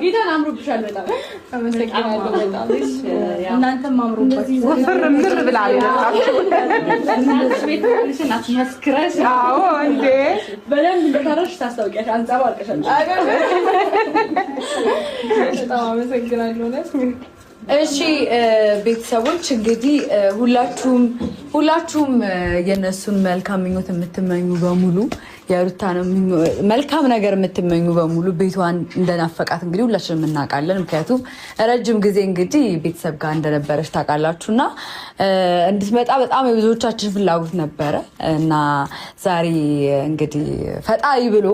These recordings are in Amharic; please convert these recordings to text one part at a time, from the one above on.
ጌታን አምሮብሻል በጣም አመሰግናለሁ። በጣም እናንተም አምሮባችሁ ወፈር ምር ብላለች። ቤትሽን አስመስክረሽ አዎ እንዴ በደንብ እንደታረሽ ታስታውቂያለሽ። አንጻባርቀሻል። በጣም አመሰግናለሁ። እሺ ቤተሰቦች እንግዲህ ሁላችሁም የነሱን መልካም ምኞት የምትመኙ በሙሉ የሩታንም መልካም ነገር የምትመኙ በሙሉ ቤቷን እንደናፈቃት እንግዲህ ሁላችንም እናውቃለን። ምክንያቱም ረጅም ጊዜ እንግዲህ ቤተሰብ ጋር እንደነበረች ታውቃላችሁና እንድትመጣ በጣም የብዙዎቻችን ፍላጎት ነበረ እና ዛሬ እንግዲህ ፈጣሪ ብሎ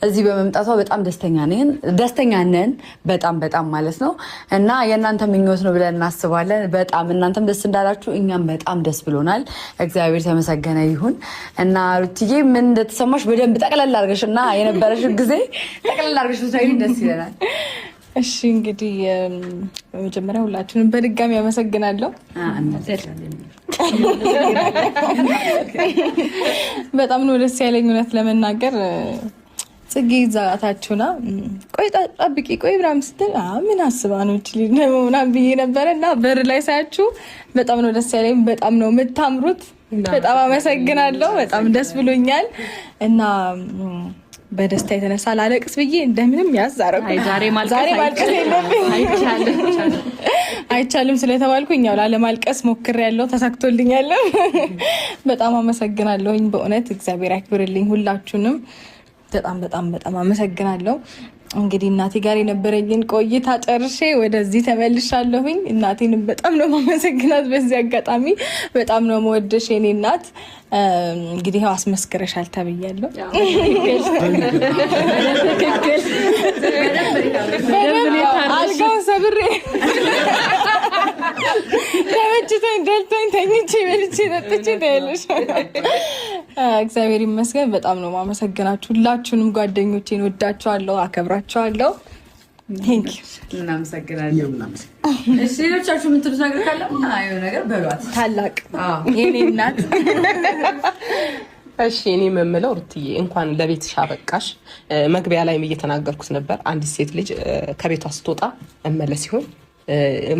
እዚህ በመምጣቷ በጣም ደስተኛ ነን። በጣም ማለት ነው እና የእናንተ ምኞት ነው ብለን እናስባለን። በጣም እናንተም ደስ እንዳላችሁ እኛም በጣም ደስ ብሎናል። እግዚአብሔር ተመሰገነ ይሁን እና ሩትዬ ምን እንደተሰማሽ በደንብ ጠቅለል አድርገሽ እና የነበረሽ ጊዜ ጠቅለል አድርገሽ ብታይኝ ደስ ይለናል። እሺ እንግዲህ በመጀመሪያ ሁላችሁንም በድጋሚ አመሰግናለሁ። በጣም ነው ደስ ያለኝ እውነት ለመናገር ጽጌ ዛታችሁና ቆይ ጠብቂ ቆይ ብራም ስትል ምን አስባ ነው እቺ ልጅ ነው ምናምን ብዬ ነበር እና በር ላይ ሳያችሁ በጣም ነው ደስ ያለኝ። በጣም ነው የምታምሩት። በጣም አመሰግናለሁ። በጣም ደስ ብሎኛል እና በደስታ የተነሳ ላለቅስ ብዬ እንደምንም ያዝ አደረኩ። ዛሬ ማልቀስ የለብኝ አይቻልም ስለተባልኩኝ ያው ላለማልቀስ ሞክሬያለሁ። ተሳክቶልኛል። በጣም አመሰግናለሁኝ። በእውነት እግዚአብሔር ያክብርልኝ ሁላችሁንም። በጣም አመሰግናለሁ። እንግዲህ እናቴ ጋር የነበረኝን ቆይታ ጨርሼ ወደዚህ ተመልሻለሁኝ። እናቴንም በጣም ነው ማመሰግናት። በዚህ አጋጣሚ በጣም ነው መወደሽ የኔ እናት። እንግዲህ ያው አስመስክረሻል ተብያለሁ። አልጋውን ሰብሬ ተመችቶኝ ደልቶኝ ተኝቼ በልቼ ጠጥቼ ታያለሽ። እግዚአብሔር ይመስገን። በጣም ነው ማመሰግናችሁ ሁላችሁንም። ጓደኞቼን ወዳችኋለሁ፣ አከብራችኋለሁ። ቴንክ ዩ። እናመሰግናለን። እሺ ሌሎቻችሁ የምትሉት ነገር ካለ አዩ ነገር በሏት። ታላቅ የኔ እናት። እሺ እኔ የምለው ሩትዬ እንኳን ለቤትሽ አበቃሽ። መግቢያ ላይም እየተናገርኩት ነበር። አንዲት ሴት ልጅ ከቤቷ ስትወጣ መመለስ ይሁን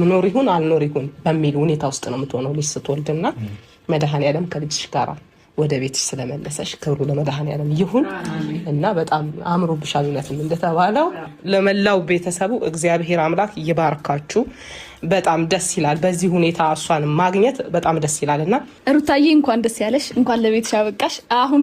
ምኖር ይሁን አልኖር ይሁን በሚል ሁኔታ ውስጥ ነው የምትሆነው ልጅ ስትወልድና መድኃኔዓለም ከልጅሽ ጋር ወደ ቤትሽ ስለመለሰሽ ክብሩ ለመድኃኔዓለም ይሁን እና በጣም አምሮብሻል። እውነትም እንደተባለው ለመላው ቤተሰቡ እግዚአብሔር አምላክ ይባርካችሁ። በጣም ደስ ይላል። በዚህ ሁኔታ እሷን ማግኘት በጣም ደስ ይላልና ሩታዬ እንኳን ደስ ያለሽ፣ እንኳን ለቤትሽ አበቃሽ። አሁን